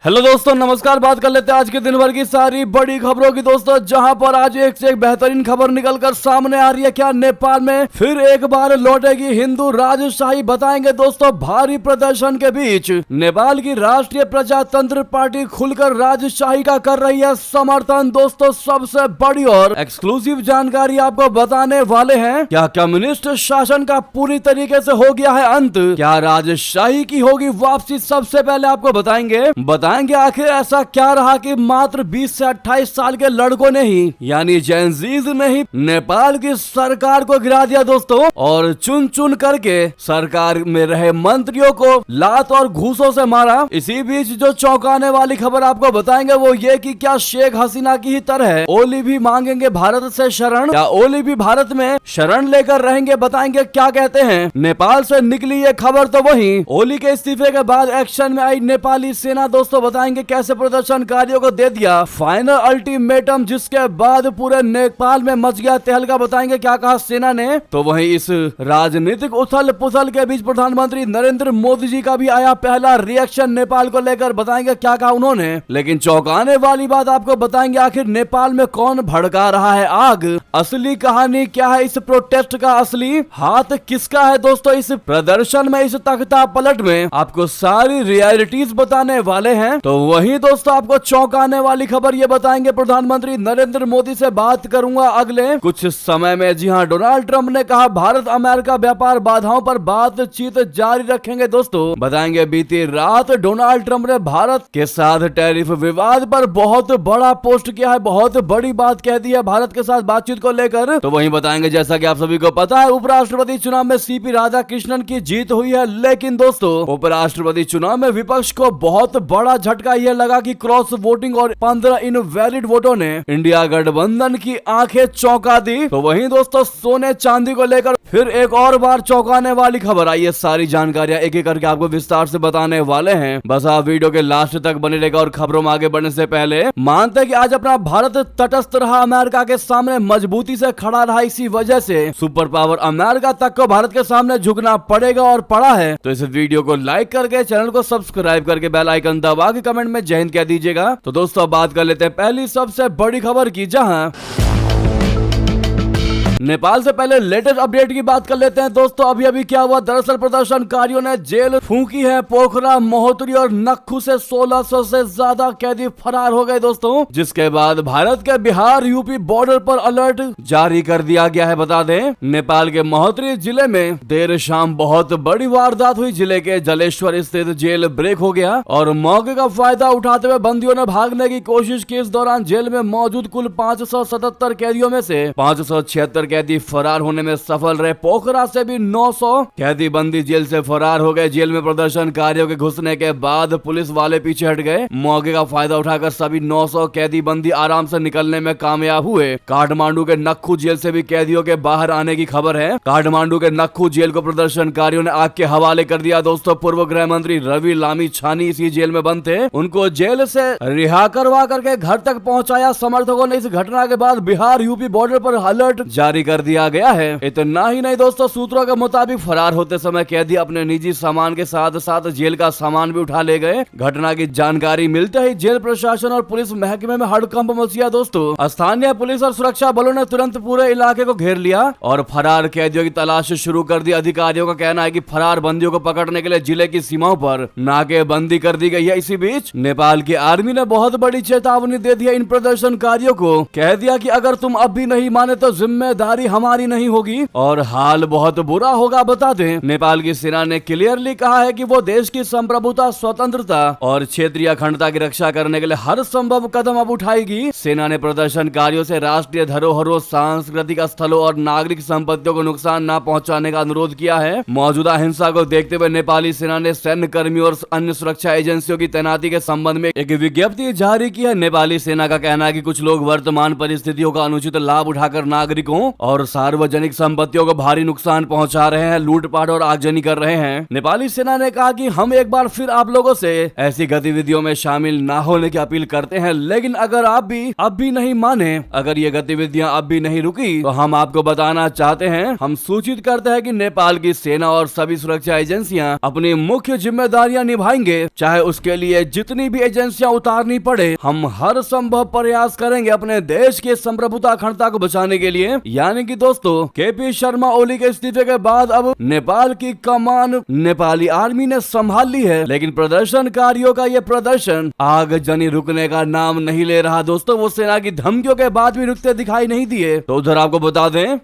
Hello दोस्तों, नमस्कार। बात कर लेते हैं आज के दिन भर की सारी बड़ी खबरों की दोस्तों, जहां पर आज एक से एक बेहतरीन खबर निकलकर सामने आ रही है। क्या नेपाल में फिर एक बार लौटेगी हिंदू राजशाही? बताएंगे दोस्तों। भारी प्रदर्शन के बीच नेपाल की राष्ट्रीय प्रजातंत्र पार्टी खुलकर राजशाही का कर रही है समर्थन। दोस्तों, सबसे बड़ी और एक्सक्लूसिव जानकारी आपको बताने वाले हैं। क्या कम्युनिस्ट शासन का पूरी तरीके से हो गया है अंत? क्या राजशाही की होगी वापसी? सबसे पहले आपको बताएंगे आखिर ऐसा क्या रहा कि मात्र 20 से 28 साल के लड़कों ने ही, यानी जेनजीज ने ही नेपाल की सरकार को गिरा दिया दोस्तों, और चुन चुन करके सरकार में रहे मंत्रियों को लात और घूसों से मारा। इसी बीच जो चौंकाने वाली खबर आपको बताएंगे वो ये कि क्या शेख हसीना की ही तरह ओली भी मांगेंगे भारत से शरण? क्या ओली भी भारत में शरण लेकर रहेंगे? बताएंगे क्या कहते हैं। नेपाल से निकली ये खबर तो वही ओली के इस्तीफे के बाद एक्शन में आई नेपाली सेना। दोस्तों, बताएंगे कैसे प्रदर्शनकारियों को दे दिया फाइनल अल्टीमेटम, जिसके बाद पूरे नेपाल में मच गया तहलका। बताएंगे क्या कहा सेना ने। तो वहीं इस राजनीतिक उथल पुथल के बीच प्रधानमंत्री नरेंद्र मोदी जी का भी आया पहला रिएक्शन नेपाल को लेकर। बताएंगे क्या कहा उन्होंने। लेकिन चौंकाने वाली बात आपको बताएंगे, आखिर नेपाल में कौन भड़का रहा है आग? असली कहानी क्या है इस प्रोटेस्ट का? असली हाथ किसका है दोस्तों इस प्रदर्शन में, इस तख्ता पलट में? आपको सारी रियलिटीज बताने वाले हैं। तो वही दोस्तों, आपको चौंकाने वाली खबर ये बताएंगे, प्रधानमंत्री नरेंद्र मोदी से बात करूंगा अगले कुछ समय में। जी हां, डोनाल्ड ट्रंप ने कहा भारत अमेरिका व्यापार बाधाओं पर बातचीत जारी रखेंगे। दोस्तों, बताएंगे बीती रात डोनाल्ड ट्रंप ने भारत के साथ टैरिफ विवाद पर बहुत बड़ा पोस्ट किया है, बहुत बड़ी बात कह दी है भारत के साथ बातचीत को लेकर। तो वही बताएंगे, जैसा कि आप सभी को पता है, उपराष्ट्रपति चुनाव में सीपी राधाकृष्णन की जीत हुई है। लेकिन दोस्तों, उपराष्ट्रपति चुनाव में विपक्ष को बहुत बड़ा झटका यह लगा कि क्रॉस वोटिंग और 15 इनवैलिड वोटों ने इंडिया गठबंधन की आंखें चौंका दी। तो वहीं दोस्तों, सोने चांदी को लेकर फिर एक और बार चौंकाने वाली खबर आई है। सारी जानकारियां एक एक करके आपको विस्तार से बताने वाले हैं। बस आप वीडियो के लास्ट तक बने रहेगा। और खबरों में आगे बढ़ने से पहले मानते हैं कि आज अपना भारत तटस्थ रहा, अमेरिका के सामने मजबूती से खड़ा रहा। इसी वजह से सुपर पावर अमेरिका तक को भारत के सामने झुकना पड़ेगा और पड़ा है। तो इस वीडियो को लाइक करके, चैनल को सब्सक्राइब करके, बेल आइकन दबा के कमेंट में जय हिंद कह दीजिएगा। तो दोस्तों, बात कर लेते हैं पहली सबसे बड़ी खबर की, जहां नेपाल से पहले लेटेस्ट अपडेट की बात कर लेते हैं। दोस्तों, अभी अभी क्या हुआ, दरअसल प्रदर्शनकारियों ने जेल फूंकी है। पोखरा, महोत्तरी और नक्खू से 1600 से ज्यादा कैदी फरार हो गए दोस्तों, जिसके बाद भारत के बिहार यूपी बॉर्डर पर अलर्ट जारी कर दिया गया है। बता दें, नेपाल के महोत्तरी जिले में देर शाम बहुत बड़ी वारदात हुई। जिले के जलेश्वर स्थित जेल ब्रेक हो गया और मौके का फायदा उठाते हुए बंदियों ने भागने की कोशिश की। इस दौरान जेल में मौजूद कुल 577 कैदियों में से 576 कैदी फरार होने में सफल रहे। पोखरा से भी 900 कैदी बंदी जेल से फरार हो गए। जेल में प्रदर्शनकारियों के घुसने के बाद पुलिस वाले पीछे हट गए। मौके का फायदा उठाकर सभी 900 कैदी बंदी आराम से निकलने में कामयाब हुए। काठमांडू के नक्खू जेल से भी कैदियों के बाहर आने की खबर है। काठमांडू के नक्खू जेल को प्रदर्शनकारियों ने आग के हवाले कर दिया। दोस्तों, पूर्व गृह मंत्री रवि लामी छानी इसी जेल में बंद थे। उनको जेल से रिहा करवा करके घर तक पहुंचाया। समर्थकों ने इस घटना के बाद बिहार यूपी बॉर्डर पर अलर्ट जारी कर दिया गया है। इतना ही नहीं दोस्तों, सूत्रों के मुताबिक फरार होते समय कैदी अपने निजी सामान के साथ साथ जेल का सामान भी उठा ले गए। घटना की जानकारी मिलते ही जेल प्रशासन और पुलिस महकमे में हड़कंप मच गया। दोस्तों, स्थानीय पुलिस और सुरक्षा बलों ने तुरंत पूरे इलाके को घेर लिया और फरार कैदियों की तलाश शुरू कर दी। अधिकारियों का कहना है कि फरार बंदियों को पकड़ने के लिए जिले की सीमाओं पर नाकेबंदी कर दी गई है। इसी बीच नेपाल की आर्मी ने बहुत बड़ी चेतावनी दे दी है इन प्रदर्शनकारियों को। कह दिया कि अगर तुम अब भी नहीं माने तो जिम्मेदारी हमारी नहीं होगी और हाल बहुत बुरा होगा। बता दें, नेपाल की सेना ने क्लियरली कहा है कि वो देश की संप्रभुता, स्वतंत्रता और क्षेत्रीय अखंडता की रक्षा करने के लिए हर संभव कदम अब उठाएगी। सेना ने प्रदर्शनकारियों से राष्ट्रीय धरोहरों, सांस्कृतिक स्थलों और नागरिक संपत्तियों को नुकसान न पहुंचाने का अनुरोध किया है। मौजूदा हिंसा को देखते हुए नेपाली सेना ने सैन्य कर्मियों और अन्य सुरक्षा एजेंसियों की तैनाती के संबंध में एक विज्ञप्ति जारी की है। नेपाली सेना का कहना है कि कुछ लोग वर्तमान परिस्थितियों का अनुचित लाभ उठाकर नागरिकों और सार्वजनिक संपत्तियों को भारी नुकसान पहुंचा रहे हैं, लूटपाट और आगजनी कर रहे हैं। नेपाली सेना ने कहा कि हम एक बार फिर आप लोगों से ऐसी गतिविधियों में शामिल ना होने की अपील करते हैं, लेकिन अगर आप भी अब भी नहीं माने, अगर ये गतिविधियां अब भी नहीं रुकी, तो हम आपको बताना चाहते हैं, हम सूचित करते हैं कि नेपाल की सेना और सभी सुरक्षा एजेंसियां अपनी मुख्य जिम्मेदारियां निभाएंगे, चाहे उसके लिए जितनी भी एजेंसियां उतारनी पड़े। हम हर संभव प्रयास करेंगे अपने देश की संप्रभुता अखंडता को बचाने के लिए। यानी कि दोस्तों, केपी शर्मा ओली के इस्तीफे के बाद अब नेपाल की कमान नेपाली आर्मी ने संभाल ली है, लेकिन प्रदर्शनकारियों का ये प्रदर्शन आगजनी रुकने का नाम नहीं ले रहा। दोस्तों, वो सेना की धमकियों के बाद भी रुकते दिखाई नहीं दिए। तो उधर आपको बता दें,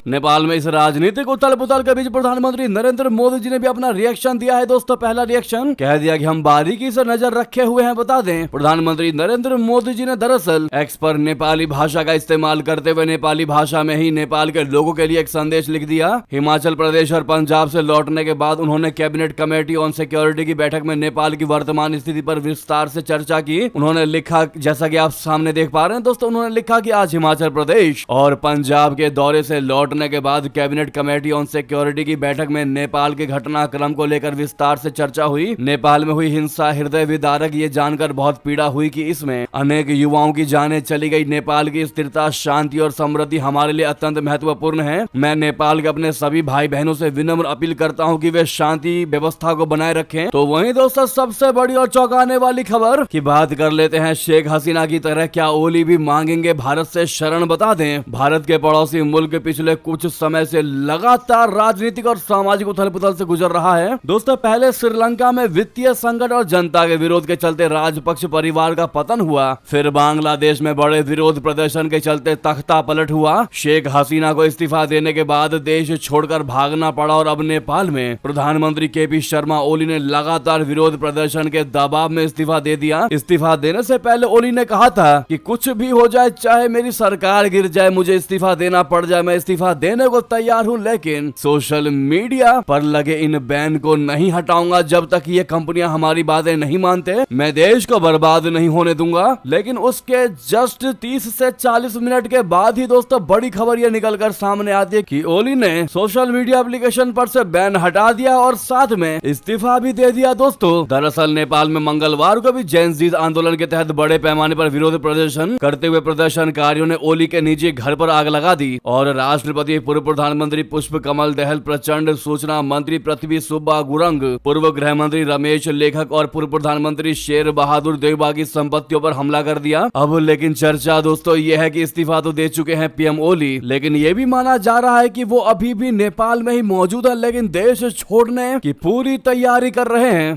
नेपाल में इस राजनीतिक उथल पुथल के बीच प्रधानमंत्री नरेंद्र मोदी जी ने भी अपना रिएक्शन दिया है। दोस्तों, पहला रिएक्शन कह दिया कि हम बारीकी से नजर रखे हुए हैं। बता दें, प्रधानमंत्री नरेंद्र मोदी जी ने दरअसल एक्स पर नेपाली भाषा का इस्तेमाल करते हुए नेपाली भाषा में ही नेपाल के लोगों के लिए एक संदेश लिख दिया। हिमाचल प्रदेश और पंजाब से लौटने के बाद उन्होंने कैबिनेट कमेटी ऑन सिक्योरिटी की बैठक में नेपाल की वर्तमान स्थिति पर विस्तार से चर्चा की। उन्होंने लिखा, जैसा कि आप सामने देख पा रहे हैं दोस्तों, उन्होंने लिखा कि आज हिमाचल प्रदेश और पंजाब के दौरे से लौटने के बाद कैबिनेट कमेटी ऑन सिक्योरिटी की बैठक में नेपाल के घटनाक्रम को लेकर विस्तार से चर्चा हुई। नेपाल में हुई हिंसा हृदय विदारक ये जानकर बहुत पीड़ा हुई कि इसमें अनेक युवाओं की जानें चली गई। नेपाल की स्थिरता, शांति और समृद्धि हमारे लिए अत्यंत महत्वपूर्ण है। मैं नेपाल के अपने सभी भाई बहनों से विनम्र अपील करता हूं कि वे शांति व्यवस्था को बनाए रखें। तो वहीं दोस्तों, सबसे बड़ी और चौंकाने वाली खबर की बात कर लेते हैं। शेख हसीना की तरह क्या ओली भी मांगेंगे भारत से शरण? बता दें, भारत के पड़ोसी मुल्क पिछले कुछ समय से लगातार राजनीतिक और सामाजिक उथल पुथल से गुजर रहा है। दोस्तों, पहले श्रीलंका में वित्तीय संकट और जनता के विरोध के चलते राजपक्ष परिवार का पतन हुआ। फिर बांग्लादेश में बड़े विरोध प्रदर्शन के चलते तख्ता पलट हुआ। शेख हसीना को इस्तीफा देने के बाद देश छोड़कर भागना पड़ा और अब नेपाल में प्रधानमंत्री केपी शर्मा ओली ने लगातार विरोध प्रदर्शन के दबाव में इस्तीफा दे दिया। इस्तीफा देने से पहले ओली ने कहा था कि कुछ भी हो जाए, चाहे मेरी सरकार गिर जाए, मुझे इस्तीफा देना पड़ जाए, मैं इस्तीफा देने को तैयार हूं, लेकिन सोशल मीडिया पर लगे इन बैन को नहीं हटाऊंगा जब तक ये कंपनियां हमारी बातें नहीं मानते। मैं देश को बर्बाद नहीं होने दूंगा। लेकिन उसके जस्ट 30 से 40 मिनट के बाद ही दोस्तों, बड़ी खबर ये निकलकर सामने आती है कि ओली ने सोशल मीडिया एप्लीकेशन पर से बैन हटा दिया और साथ में इस्तीफा भी दे दिया। दोस्तों, दरअसल नेपाल में मंगलवार को भी जैन जीत आंदोलन के तहत बड़े पैमाने पर विरोध प्रदर्शन करते हुए प्रदर्शनकारियों ने ओली के निजी घर पर आग लगा दी और राष्ट्रपति, पूर्व प्रधानमंत्री पुष्प कमल दहल प्रचंड, सूचना मंत्री पृथ्वी सुब्बा गुरंग, पूर्व गृह मंत्री रमेश लेखक और पूर्व प्रधानमंत्री शेर बहादुर देवबा की संपत्तियों पर हमला कर दिया। अब लेकिन चर्चा दोस्तों ये है कि इस्तीफा तो दे चुके हैं पीएम ओली, लेकिन ये भी माना जा रहा है कि वो अभी भी नेपाल में ही मौजूद है, लेकिन देश छोड़ने की पूरी तैयारी कर रहे हैं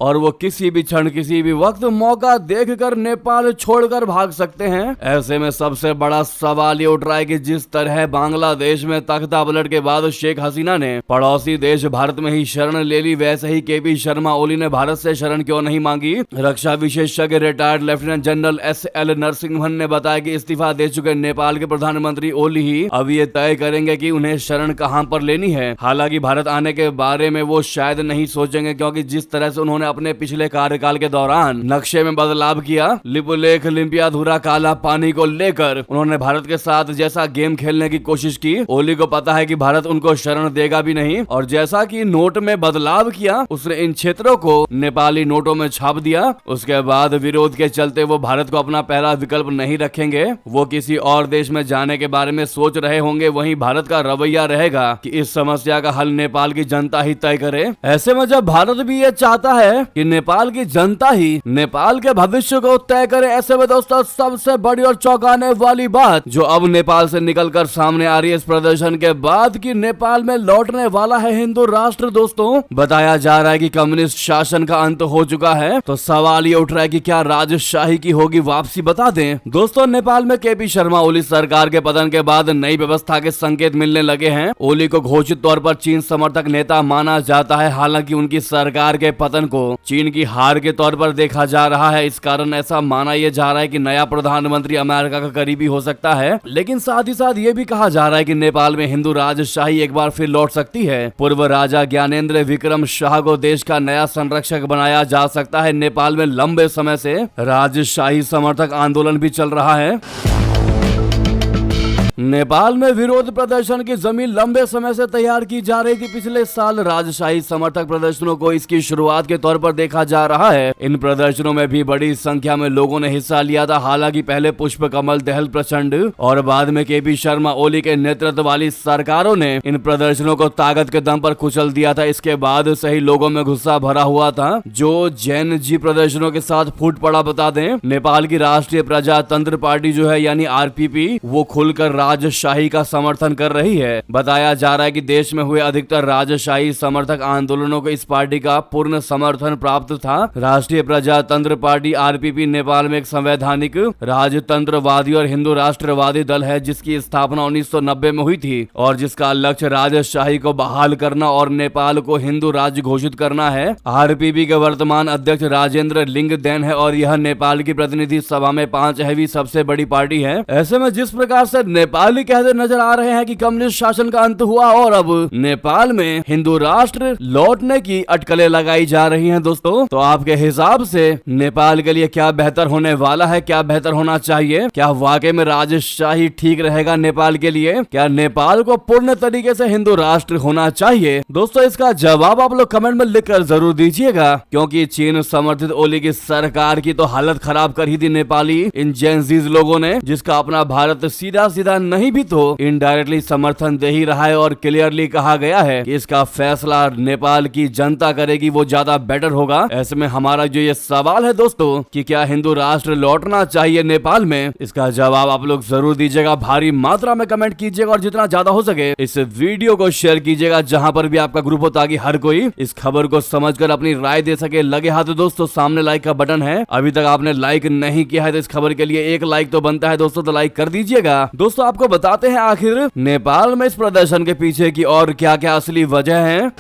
और वो किसी भी क्षण, किसी भी वक्त मौका देखकर नेपाल छोड़कर भाग सकते हैं। ऐसे में सबसे बड़ा सवाल ये उठ रहा है कि जिस तरह बांग्लादेश में तख्ता पलट के बाद शेख हसीना ने पड़ोसी देश भारत में ही शरण ले ली, वैसे ही केपी शर्मा ओली ने भारत से शरण क्यों नहीं मांगी? रक्षा विशेषज्ञ retired lieutenant general SL. Narasimhan ने बताया कि इस्तीफा दे चुके नेपाल के प्रधानमंत्री ओली ही अब ये तय करेंगे कि उन्हें शरण कहां पर लेनी है। हालांकि भारत आने के बारे में वो शायद नहीं सोचेंगे, क्योंकि जिस तरह से उन्होंने अपने पिछले कार्यकाल के दौरान नक्शे में बदलाव किया, लिपुलेख लिम्पियाधुरा काला पानी को लेकर उन्होंने भारत के साथ जैसा गेम खेलने की कोशिश की, ओली को पता है कि भारत उनको शरण देगा भी नहीं। और जैसा कि नोट में बदलाव किया, उसने इन क्षेत्रों को नेपाली नोटों में छाप दिया। उसके बाद विरोध के चलते वो भारत को अपना पहला विकल्प नहीं रखेंगे, वो किसी और देश में जाने के बारे में सोच रहे होंगे। वहीं भारत का रवैया रहेगा कि इस समस्या का हल नेपाल की जनता ही तय करे। ऐसे में जब भारत भी ये चाहता है कि नेपाल की जनता ही नेपाल के भविष्य को तय करे, ऐसे में दोस्तों सबसे बड़ी और चौंकाने वाली बात जो अब नेपाल से निकलकर सामने आ रही है इस प्रदर्शन के बाद, कि नेपाल में लौटने वाला है हिंदू राष्ट्र। दोस्तों, बताया जा रहा है कि कम्युनिस्ट शासन का अंत हो चुका है। तो सवाल ये उठ रहा है कि क्या राजशाही की होगी वापसी? बता दें दोस्तों, नेपाल में केपी शर्मा ओली सरकार के पतन के बाद नई व्यवस्था के संकेत मिलने लगे हैं। ओली को घोषित तौर पर चीन समर्थक नेता माना जाता है। हालांकि उनकी सरकार के पतन को चीन की हार के तौर पर देखा जा रहा है। इस कारण ऐसा माना यह जा रहा है कि नया प्रधानमंत्री अमेरिका का करीबी हो सकता है, लेकिन साथ ही साथ ये भी कहा जा रहा है कि नेपाल में हिंदू राजशाही एक बार फिर लौट सकती है। पूर्व राजा ज्ञानेंद्र विक्रम शाह को देश का नया संरक्षक बनाया जा सकता है। नेपाल में लंबे समय से राजशाही समर्थक आंदोलन भी चल रहा है। नेपाल में विरोध प्रदर्शन की जमीन लंबे समय से तैयार की जा रही थी। पिछले साल राजशाही समर्थक प्रदर्शनों को इसकी शुरुआत के तौर पर देखा जा रहा है। इन प्रदर्शनों में भी बड़ी संख्या में लोगों ने हिस्सा लिया था। हालांकि पहले पुष्प कमल दहल प्रचंड और बाद में केपी शर्मा ओली के नेतृत्व वाली सरकारों ने इन प्रदर्शनों को ताकत के दम पर कुचल दिया था। इसके बाद से ही लोगों में गुस्सा भरा हुआ था, जो जैन जी प्रदर्शनों के साथ फूट पड़ा। बता दें, नेपाल की राष्ट्रीय प्रजातंत्र पार्टी जो है यानी आरपीपी, वो खुलकर राजशाही का समर्थन कर रही है। बताया जा रहा है कि देश में हुए अधिकतर राजशाही समर्थक आंदोलनों को इस पार्टी का पूर्ण समर्थन प्राप्त था। राष्ट्रीय प्रजातंत्र पार्टी आरपीपी नेपाल में एक संवैधानिक राजतंत्रवादी और हिंदू राष्ट्रवादी दल है, जिसकी स्थापना 1990 में हुई थी और जिसका लक्ष्य राजशाही को बहाल करना और नेपाल को हिंदू राज्य घोषित करना है। आरपीपी के वर्तमान अध्यक्ष राजेंद्र लिंगदेन है और यह नेपाल की प्रतिनिधि सभा में 5वीं सबसे बड़ी पार्टी है। ऐसे में जिस प्रकार से नेपाली कहते नजर आ रहे हैं कि कम्युनिस्ट शासन का अंत हुआ और अब नेपाल में हिंदू राष्ट्र लौटने की अटकलें लगाई जा रही हैं दोस्तों, तो आपके हिसाब से नेपाल के लिए क्या बेहतर होने वाला है, क्या बेहतर होना चाहिए? क्या वाकई में राजशाही ठीक रहेगा नेपाल के लिए? क्या नेपाल को पूर्ण तरीके से हिंदू राष्ट्र होना चाहिए? दोस्तों, इसका जवाब आप लोग कमेंट में लिखकर जरूर दीजिएगा, क्योंकि चीन समर्थित ओली की सरकार की तो हालत खराब कर ही दी नेपाली इन जेनजीज लोगों ने, जिसका अपना भारत सीधा सीधा नहीं भी तो इनडायरेक्टली समर्थन दे ही रहा है। और क्लियरली कहा गया है कि इसका फैसला नेपाल की जनता करेगी, वो ज्यादा बेटर होगा। ऐसे में हमारा जो ये सवाल है दोस्तों कि क्या हिंदू राष्ट्र लौटना चाहिए नेपाल में, इसका जवाब आप लोग जरूर दीजिएगा। भारी मात्रा में कमेंट कीजिएगा और जितना ज्यादा हो सके इस वीडियो को शेयर कीजिएगा जहां पर भी आपका ग्रुप हो, ताकि हर कोई इस खबर को समझकर अपनी राय दे सके। लगे हाथ दोस्तों, सामने लाइक का बटन है, अभी तक आपने लाइक नहीं किया है तो इस खबर के लिए एक लाइक तो बनता है दोस्तों, तो लाइक कर दीजिएगा। दोस्तों, आपको बताते हैं आखिर नेपाल में इस प्रदर्शन के पीछे की और क्या क्या असली वजह है।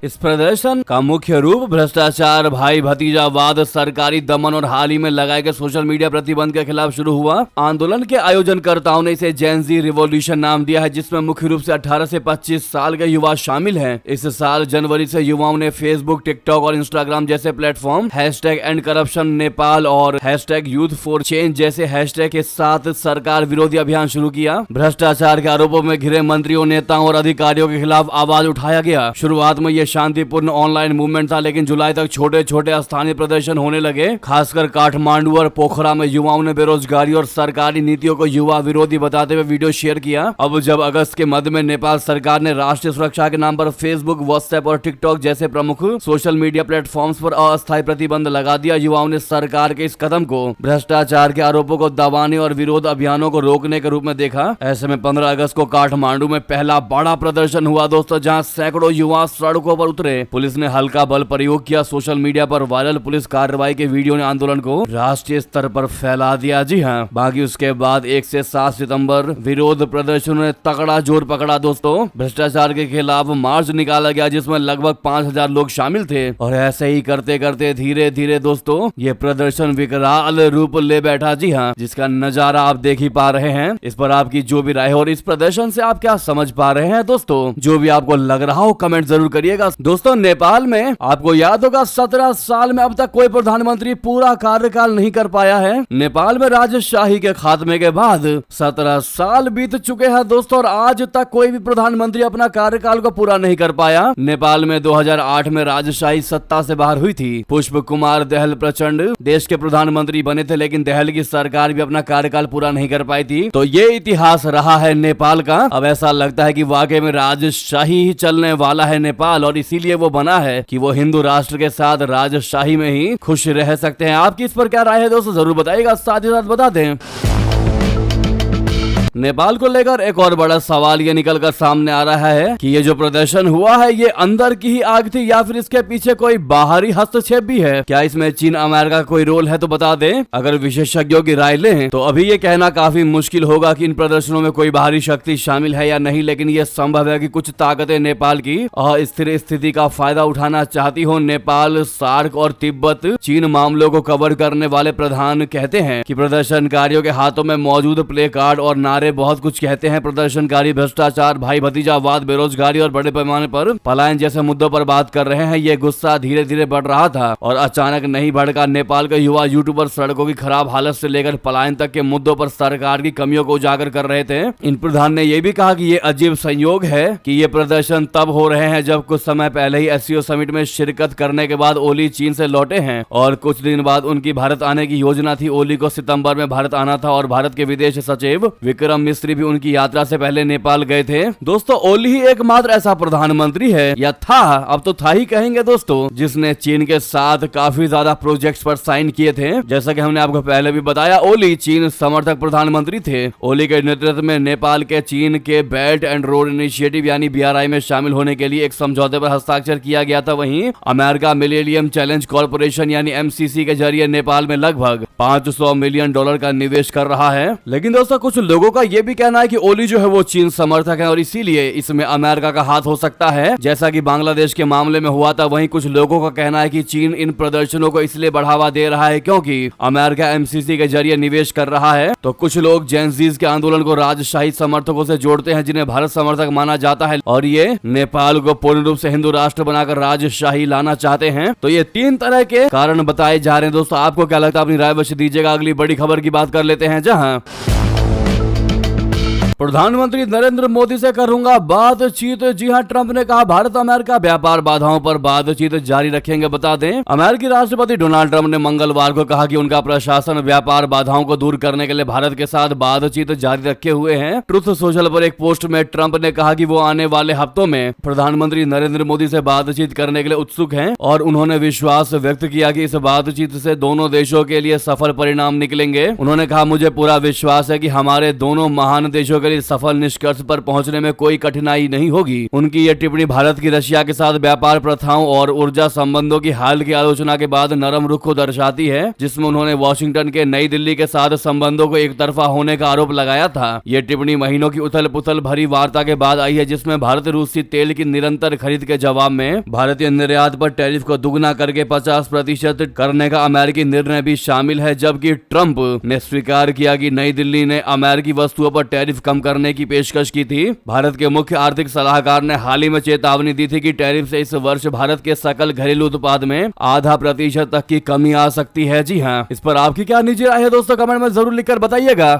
इस प्रदर्शन का मुख्य रूप भ्रष्टाचार, भाई भतीजावाद, सरकारी दमन और हाल ही में लगाए गए सोशल मीडिया प्रतिबंध के खिलाफ शुरू हुआ। आंदोलन के आयोजनकर्ताओं ने इसे जेनजी रिवॉल्यूशन नाम दिया है, जिसमें मुख्य रूप से 18 से 25 साल के युवा शामिल हैं। इस साल जनवरी से युवाओं ने फेसबुक, टिकटॉक और इंस्टाग्राम जैसे प्लेटफॉर्म #EndCorruption नेपाल और #YouthForChange जैसे हैशटैग के साथ सरकार विरोधी अभियान शुरू किया। भ्रष्टाचार के आरोपों में घिरे मंत्रियों, नेताओं और अधिकारियों के खिलाफ आवाज उठाया गया। शुरुआत में शांतिपूर्ण ऑनलाइन मूवमेंट था, लेकिन जुलाई तक छोटे छोटे स्थानीय प्रदर्शन होने लगे। खासकर काठमांडू और पोखरा में युवाओं ने बेरोजगारी और सरकारी नीतियों को युवा विरोधी बताते हुए वीडियो शेयर किया। अब जब अगस्त के मध्य में नेपाल सरकार ने राष्ट्रीय सुरक्षा के नाम पर फेसबुक, व्हाट्सएप और टिकटॉक जैसे प्रमुख सोशल मीडिया प्लेटफॉर्म्स पर अस्थायी प्रतिबंध लगा दिया। युवाओं ने सरकार के इस कदम को भ्रष्टाचार के आरोपों को दबाने और विरोध अभियानों को रोकने के रूप में देखा। ऐसे में 15 अगस्त को काठमांडू में पहला बड़ा प्रदर्शन हुआ दोस्तों, जहां सैकड़ों युवा सड़कों पर उतरे। पुलिस ने हल्का बल प्रयोग किया। सोशल मीडिया पर वायरल पुलिस कार्रवाई के वीडियो ने आंदोलन को राष्ट्रीय स्तर पर फैला दिया। जी हाँ, बाकी उसके बाद 1 से 7 सितंबर विरोध प्रदर्शनों ने तगड़ा जोर पकड़ा दोस्तों। भ्रष्टाचार के खिलाफ मार्च निकाला गया, जिसमें लगभग 5000 लोग शामिल थे। और ऐसे ही करते करते धीरे धीरे दोस्तों ये प्रदर्शन विकराल रूप ले बैठा। जी हाँ, जिसका नजारा आप देख ही पा रहे हैं। इस पर आपकी जो भी राय है और इस प्रदर्शन से आप क्या समझ पा रहे हैं दोस्तों, जो भी आपको लग रहा हो कमेंट जरूर करिएगा। दोस्तों, नेपाल में आपको याद होगा 17 साल में अब तक कोई प्रधानमंत्री पूरा कार्यकाल नहीं कर पाया है। नेपाल में राजशाही के खात्मे के बाद 17 साल बीत चुके हैं दोस्तों, और आज तक कोई भी प्रधानमंत्री अपना कार्यकाल को पूरा नहीं कर पाया। नेपाल में 2008 में राजशाही सत्ता से बाहर हुई थी। पुष्प कुमार दहल प्रचंड देश के प्रधानमंत्री बने थे, लेकिन दहल की सरकार भी अपना कार्यकाल पूरा नहीं कर पाई थी। तो ये इतिहास रहा है नेपाल का। अब ऐसा लगता है कि वाकई में राजशाही ही चलने वाला है नेपाल, और इसीलिए वो बना है कि वो हिंदू राष्ट्र के साथ राजशाही में ही खुश रह सकते हैं। आपकी इस पर क्या राय है दोस्तों, जरूर बताइएगा। साथ ही साथ बता दें नेपाल को लेकर एक और बड़ा सवाल ये निकल कर सामने आ रहा है कि ये जो प्रदर्शन हुआ है ये अंदर की ही आग थी या फिर इसके पीछे कोई बाहरी हस्तक्षेप भी है। क्या इसमें चीन अमेरिका का कोई रोल है तो बता दें। अगर विशेषज्ञों की राय लें तो अभी ये कहना काफी मुश्किल होगा कि इन प्रदर्शनों में कोई बाहरी शक्ति शामिल है या नहीं, लेकिन ये संभव है कि कुछ ताकतें नेपाल की अस्थिर स्थिति का फायदा उठाना चाहती हो। नेपाल, सार्क और तिब्बत चीन मामलों को कवर करने वाले प्रधान कहते हैं कि प्रदर्शनकारियों के हाथों में मौजूद प्ले कार्ड और नारे बहुत कुछ कहते हैं। प्रदर्शनकारी भ्रष्टाचार, भाई भतीजावाद, बेरोजगारी और बड़े पैमाने पर पलायन जैसे मुद्दों पर बात कर रहे हैं। ये गुस्सा धीरे धीरे बढ़ रहा था और अचानक नहीं भड़का। नेपाल के युवा यूट्यूबर सड़कों की खराब हालत से लेकर पलायन तक के मुद्दों पर सरकार की कमियों को उजागर कर रहे थे। इन प्रधान ने यह भी कहा कि ये अजीब संयोग है कि ये प्रदर्शन तब हो रहे हैं जब कुछ समय पहले ही एससीओ समिट में शिरकत करने के बाद ओली चीन से लौटे हैं और कुछ दिन बाद उनकी भारत आने की योजना थी। ओली को सितंबर में भारत आना था और भारत के विदेश सचिव विक्रम मिस्री भी उनकी यात्रा से पहले नेपाल गए थे। दोस्तों, ओली ही एकमात्र ऐसा प्रधानमंत्री है या था, अब तो था ही कहेंगे दोस्तों, जिसने चीन के साथ काफी ज्यादा प्रोजेक्ट्स पर साइन किए थे। जैसा कि हमने आपको पहले भी बताया, ओली चीन समर्थक प्रधानमंत्री थे। ओली के नेतृत्व में नेपाल के चीन के बेल्ट एंड रोड इनिशिएटिव यानी BRI में शामिल होने के लिए एक समझौते पर हस्ताक्षर किया गया था। वहीं अमेरिका मिलेनियम चैलेंज कॉर्पोरेशन यानी MCC के जरिए नेपाल में लगभग $500 मिलियन का निवेश कर रहा है। लेकिन दोस्तों, कुछ लोगों का यह भी कहना है कि ओली जो है वो चीन समर्थक है और इसीलिए इसमें अमेरिका का हाथ हो सकता है, जैसा कि बांग्लादेश के मामले में हुआ था। वहीं कुछ लोगों का कहना है कि चीन इन प्रदर्शनों को इसलिए बढ़ावा दे रहा है क्योंकि अमेरिका MCC के जरिए निवेश कर रहा है। तो कुछ लोग जेनजीज के आंदोलन को राजशाही समर्थकों से जोड़ते हैं जिन्हें भारत समर्थक माना जाता है और ये नेपाल को पूर्ण रूप से हिंदू राष्ट्र बनाकर राजशाही लाना चाहते हैं। तो ये 3 तरह के कारण बताए जा रहे हैं। दोस्तों, आपको क्या लगता है? अपनी राय अवश्य दीजिएगा। अगली बड़ी खबर की बात कर लेते हैं, जहां प्रधानमंत्री नरेंद्र मोदी से करूंगा बातचीत। जी हां, ट्रंप ने कहा भारत अमेरिका व्यापार बाधाओं पर बातचीत जारी रखेंगे। बता दें, अमेरिकी राष्ट्रपति डोनाल्ड ट्रंप ने मंगलवार को कहा कि उनका प्रशासन व्यापार बाधाओं को दूर करने के लिए भारत के साथ बातचीत जारी रखे हुए हैं। ट्रुथ सोशल पर एक पोस्ट में ट्रंप ने कहा कि वो आने वाले हफ्तों में प्रधानमंत्री नरेंद्र मोदी से बातचीत करने के लिए उत्सुक हैं और उन्होंने विश्वास व्यक्त किया कि इस बातचीत से दोनों देशों के लिए सफल परिणाम निकलेंगे। उन्होंने कहा, मुझे पूरा विश्वास है कि हमारे दोनों महान देशों के लिए सफल निष्कर्ष पर पहुंचने में कोई कठिनाई नहीं होगी। उनकी यह टिप्पणी भारत की रशिया के साथ व्यापार प्रथाओं और ऊर्जा संबंधों की हाल की आलोचना के बाद नरम रुख को दर्शाती है, जिसमें उन्होंने वॉशिंगटन के नई दिल्ली के साथ संबंधों को एक तरफा होने का आरोप लगाया था। यह टिप्पणी महीनों की उथल पुथल भरी वार्ता के बाद आई है, जिसमें भारत रूसी तेल की निरंतर खरीद के जवाब में भारतीय निर्यात पर टैरिफ को दुगना करके 50% करने का अमेरिकी निर्णय भी शामिल है। जबकि ट्रंप ने स्वीकार किया कि नई दिल्ली ने अमेरिकी वस्तुओं पर टैरिफ कम करने की पेशकश की थी। भारत के मुख्य आर्थिक सलाहकार ने हाल ही में चेतावनी दी थी कि टैरिफ से इस वर्ष भारत के सकल घरेलू उत्पाद में 0.5% तक की कमी आ सकती है। जी हां, इस पर आपकी क्या निजी राय है दोस्तों? कमेंट में जरूर लिखकर बताइएगा।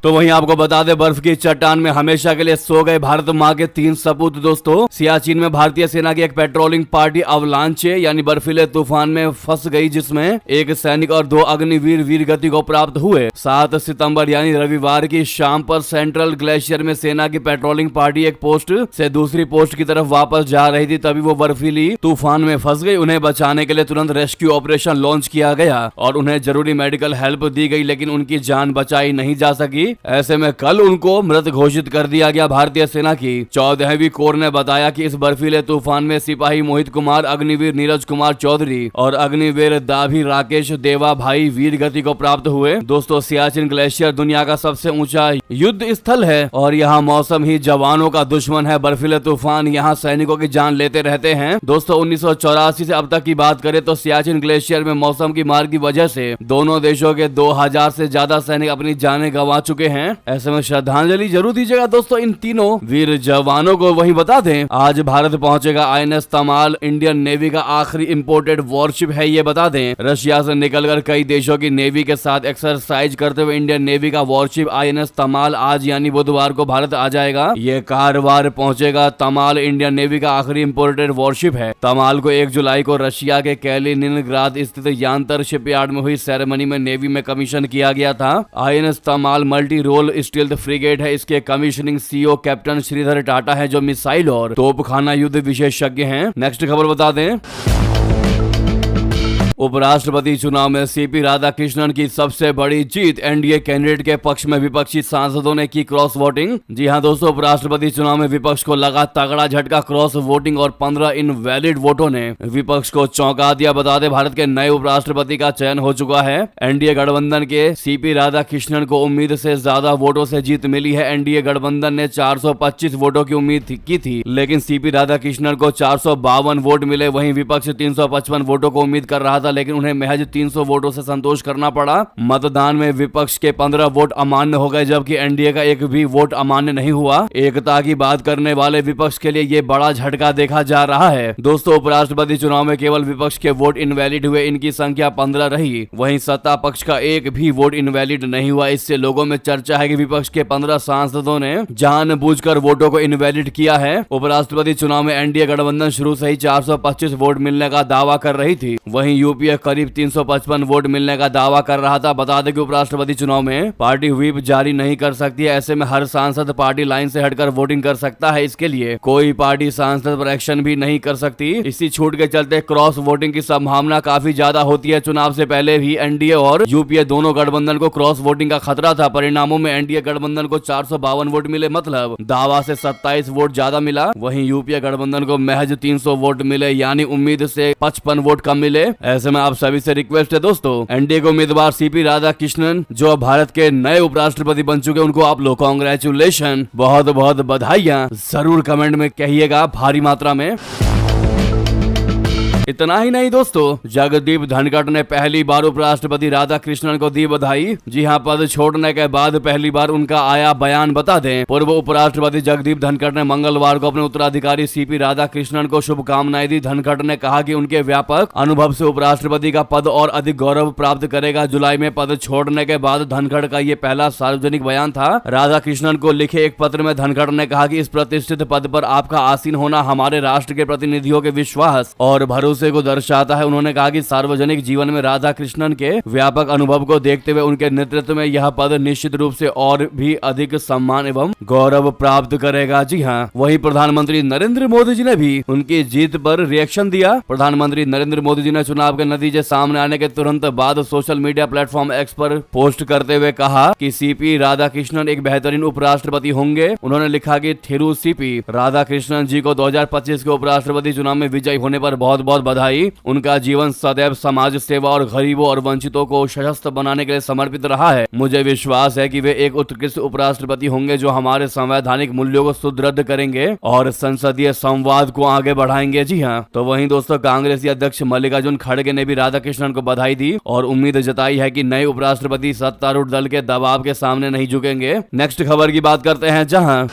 तो वहीं आपको बता दें, बर्फ की चट्टान में हमेशा के लिए सो गए भारत माँ के 3 सपूत। दोस्तों, सियाचिन में भारतीय सेना की एक पेट्रोलिंग पार्टी अवलांचे यानी बर्फीले तूफान में फंस गई, जिसमें एक सैनिक और 2 अग्निवीर वीर गति को प्राप्त हुए। 7 सितंबर यानी रविवार की शाम पर सेंट्रल ग्लेशियर में सेना की पेट्रोलिंग पार्टी एक पोस्ट से दूसरी पोस्ट की तरफ वापस जा रही थी, तभी वो बर्फीली तूफान में फंस गई। उन्हें बचाने के लिए तुरंत रेस्क्यू ऑपरेशन लॉन्च किया गया और उन्हें जरूरी मेडिकल हेल्प दी गई, लेकिन उनकी जान बचाई नहीं जा सकी। ऐसे में कल उनको मृत घोषित कर दिया गया। भारतीय सेना की 14वीं कोर ने बताया कि इस बर्फीले तूफान में सिपाही मोहित कुमार, अग्निवीर नीरज कुमार चौधरी और अग्निवीर दाभी राकेश देवा भाई वीर गति को प्राप्त हुए। दोस्तों, सियाचिन ग्लेशियर दुनिया का सबसे ऊंचा युद्ध स्थल है और यहाँ मौसम ही जवानों का दुश्मन है। बर्फीले तूफान यहाँ सैनिकों की जान लेते रहते हैं। दोस्तों, 1984 से अब तक की बात करें तो सियाचिन ग्लेशियर में मौसम की मार की वजह से दोनों देशों के 2000 से ज्यादा सैनिक अपनी जानें गंवा चुके हैं। ऐसे में श्रद्धांजलि जरूर दीजिएगा दोस्तों इन तीनों वीर जवानों को। वहीं बता दें, आज भारत पहुंचेगा INS तमाल, इंडियन नेवी का आखिरी इंपोर्टेड वॉरशिप है। ये बता दें, रशिया से निकलकर कई देशों की नेवी के साथ एक्सरसाइज करते हुए इंडियन नेवी का वॉरशिप INS तमाल आज यानी बुधवार को भारत आ जाएगा। ये कारवार पहुंचेगा। तमाल इंडियन नेवी का आखिरी इंपोर्टेड वॉरशिप है। तमाल को 1 जुलाई को रशिया के कैलिनिनग्राद स्थित यांतर शिपयार्ड में हुई सेरेमनी में नेवी में कमीशन किया गया था। INS तमाल मल्टी रोल स्टील्थ फ्रिगेट है। इसके commissioning CEO captain Shridhar Tata है, जो मिसाइल और तोपखाना युद्ध विशेषज्ञ हैं। नेक्स्ट खबर बता दें, उपराष्ट्रपति चुनाव में सीपी राधाकृष्णन की सबसे बड़ी जीत, एनडीए कैंडिडेट के पक्ष में विपक्षी सांसदों ने की क्रॉस वोटिंग। जी हां दोस्तों, उपराष्ट्रपति चुनाव में विपक्ष को लगा तगड़ा झटका क्रॉस वोटिंग और 15 इनवैलिड वोटों ने विपक्ष को चौंका दिया। बता दें, भारत के नए उपराष्ट्रपति का चयन हो चुका है। एनडीए गठबंधन के सीपी राधाकृष्णन को उम्मीद से ज्यादा वोटों से जीत मिली है। एनडीए गठबंधन ने 425 वोटों की उम्मीद की थी, लेकिन सीपी राधाकृष्णन को 452 वोट मिले। वहीं विपक्ष 355 वोटों को उम्मीद कर रहा था, लेकिन उन्हें महज 300 वोटों से संतोष करना पड़ा। मतदान में विपक्ष के 15 वोट अमान्य हो गए, जबकि एनडीए का एक भी वोट अमान्य नहीं हुआ। एकता की बात करने वाले विपक्ष के लिए ये बड़ा झटका देखा जा रहा है। दोस्तों, उपराष्ट्रपति चुनाव में केवल विपक्ष के वोट इनवैलिड हुए, इनकी संख्या 15 रही। वहीं सत्ता पक्ष का एक भी वोट इनवैलिड नहीं हुआ। इससे लोगों में चर्चा है कि विपक्ष के 15 सांसदों ने जानबूझकर वोटों को इनवैलिड किया है। उपराष्ट्रपति चुनाव में एनडीए गठबंधन शुरू से ही 425 वोट मिलने का दावा कर रही थी। वहीं यूपीए करीब 355 वोट मिलने का दावा कर रहा था। बता दें कि उपराष्ट्रपति चुनाव में पार्टी व्हिप जारी नहीं कर सकती है। ऐसे में हर सांसद पार्टी लाइन से हटकर वोटिंग कर सकता है। इसके लिए कोई पार्टी सांसद पर एक्शन भी नहीं कर सकती। इसी छूट के चलते क्रॉस वोटिंग की संभावना काफी ज्यादा होती है। चुनाव से पहले भी एनडीए और यूपीए दोनों गठबंधन को क्रॉस वोटिंग का खतरा था। परिणामों में एनडीए गठबंधन को 452 वोट मिले, मतलब दावा से 27 वोट ज्यादा मिला। वहीं यूपीए गठबंधन को महज 300 वोट मिले, यानी उम्मीद से 55 वोट कम मिले। ऐसे में आप सभी से रिक्वेस्ट है दोस्तों, एनडीए को उम्मीदवार सीपी राधाकृष्णन जो भारत के नए उपराष्ट्रपति बन चुके, उनको आप लोग कांग्रेचुलेशन, बहुत बहुत बधाइयां जरूर कमेंट में कहिएगा भारी मात्रा में। इतना ही नहीं दोस्तों, जगदीप धनखड़ ने पहली बार उपराष्ट्रपति राधाकृष्णन को दी बधाई। जी हां, पद छोड़ने के बाद पहली बार उनका आया बयान। बता दें, पूर्व उपराष्ट्रपति जगदीप धनखड़ ने मंगलवार को अपने उत्तराधिकारी सीपी राधाकृष्णन को शुभकामनाएं दी। धनखड़ ने कहा कि उनके व्यापक अनुभव से उपराष्ट्रपति का पद और अधिक गौरव प्राप्त करेगा। जुलाई में पद छोड़ने के बाद धनखड़ का ये पहला सार्वजनिक बयान था। राधाकृष्णन को लिखे एक पत्र में धनखड़ ने कहा कि इस प्रतिष्ठित पद पर आपका आसीन होना हमारे राष्ट्र के प्रतिनिधियों के विश्वास और भरोसे को दर्शाता है। उन्होंने कहा कि सार्वजनिक जीवन में राधाकृष्णन के व्यापक अनुभव को देखते हुए उनके नेतृत्व में यह पद निश्चित रूप से और भी अधिक सम्मान एवं गौरव प्राप्त करेगा। जी हां, वहीं प्रधानमंत्री नरेंद्र मोदी जी ने भी उनकी जीत पर रिएक्शन दिया। प्रधानमंत्री नरेंद्र मोदी जी ने चुनाव के नतीजे सामने आने के तुरंत बाद सोशल मीडिया प्लेटफॉर्म एक्स पर पोस्ट करते हुए कहा कि सीपी राधाकृष्णन एक बेहतरीन उपराष्ट्रपति होंगे। उन्होंने लिखा कि थिरु सीपी राधाकृष्णन जी को 2025 के उपराष्ट्रपति चुनाव में विजयी होने पर बहुत बहुत बधाई। उनका जीवन सदैव समाज सेवा और गरीबों और वंचितों को सशक्त बनाने के लिए समर्पित रहा है। मुझे विश्वास है कि वे एक उत्कृष्ट उपराष्ट्रपति होंगे जो हमारे संवैधानिक मूल्यों को सुदृढ़ करेंगे और संसदीय संवाद को आगे बढ़ाएंगे। जी हां, तो वहीं दोस्तों, कांग्रेस अध्यक्ष मल्लिकार्जुन खड़गे ने भी राधाकृष्णन को बधाई दी और उम्मीद जताई है कि नए उपराष्ट्रपति सत्तारूढ़ दल के दबाव के सामने नहीं झुकेंगे। नेक्स्ट खबर की बात करते हैं, जहां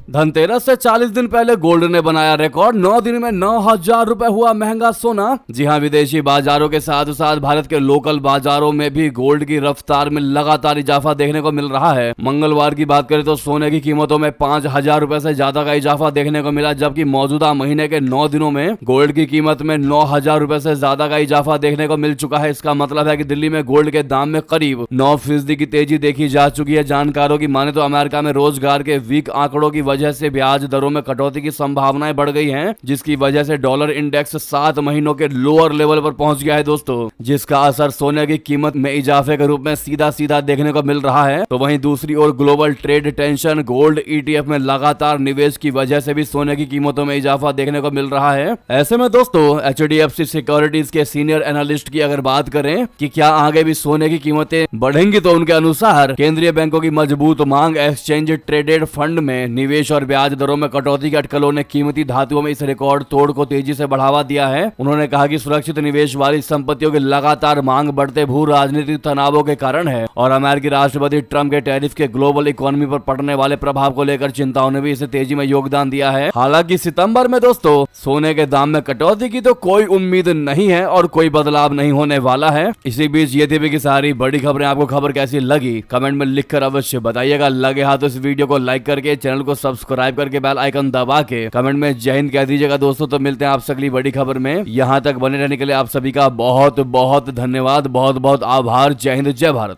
धनतेरस से 40 दिन पहले गोल्ड ने बनाया रिकॉर्ड। 9 दिन में 9,000 रुपए हुआ महंगा सोना। जी हां, विदेशी बाजारों के साथ साथ भारत के लोकल बाजारों में भी गोल्ड की रफ्तार में लगातार इजाफा देखने को मिल रहा है। मंगलवार की बात करें तो सोने की कीमतों में 5,000 रुपए से ज्यादा का इजाफा देखने को मिला, जबकि मौजूदा महीने के 9 दिनों में गोल्ड की कीमत में 9,000 रुपए से ज्यादा का इजाफा देखने को मिल चुका है। इसका मतलब है कि दिल्ली में गोल्ड के दाम में करीब 9% की तेजी देखी जा चुकी है। जानकारों की माने तो अमेरिका में रोजगार के वीक आंकड़ों की वजह से ब्याज दरों में कटौती की संभावनाएं बढ़ गई हैं, जिसकी वजह से डॉलर इंडेक्स 7 महीनों के लोअर लेवल पर पहुंच गया है दोस्तों, जिसका असर सोने की कीमत में इजाफे के रूप में सीधा सीधा देखने को मिल रहा है। तो वहीं दूसरी ओर global trade tension, gold ETF में लगातार निवेश की वजह से भी सोने की कीमतों में इजाफा देखने को मिल रहा है। ऐसे में दोस्तों, HDFC सिक्योरिटीज के सीनियर एनालिस्ट की अगर बात करें कि क्या आगे भी सोने की कीमतें बढ़ेंगी, तो उनके अनुसार केंद्रीय बैंकों की मजबूत मांग, एक्सचेंज ट्रेडेड फंड में निवेश और ब्याज दरों में कटौती के अटकलों ने कीमती धातुओं में इस रिकॉर्ड तोड़ को तेजी से बढ़ावा दिया है। उन्होंने कहा कि सुरक्षित निवेश वाली संपत्तियों की लगातार मांग बढ़ते भू राजनीतिक तनावों के कारण है और अमेरिकी राष्ट्रपति ट्रंप के टैरिफ के ग्लोबल इकोनॉमी पर पड़ने वाले प्रभाव को लेकर चिंताओं ने भी इसे तेजी में योगदान दिया है। हालांकि सितंबर में दोस्तों सोने के दाम में कटौती की तो कोई उम्मीद नहीं है और कोई बदलाव नहीं होने वाला है। इसी बीच ये थी कि सारी बड़ी खबरें। आपको खबर कैसी लगी कमेंट में लिखकर अवश्य बताइएगा। लगे हाथ तो इस वीडियो को लाइक करके, चैनल को सब्सक्राइब करके, बेल आइकन दबा के कमेंट में जय हिंद कह दीजिएगा दोस्तों। तो मिलते हैं आप अगली बड़ी खबर में। यहां तक बने रहने के लिए आप सभी का बहुत बहुत धन्यवाद, बहुत बहुत आभार। जय हिंद, जय भारत।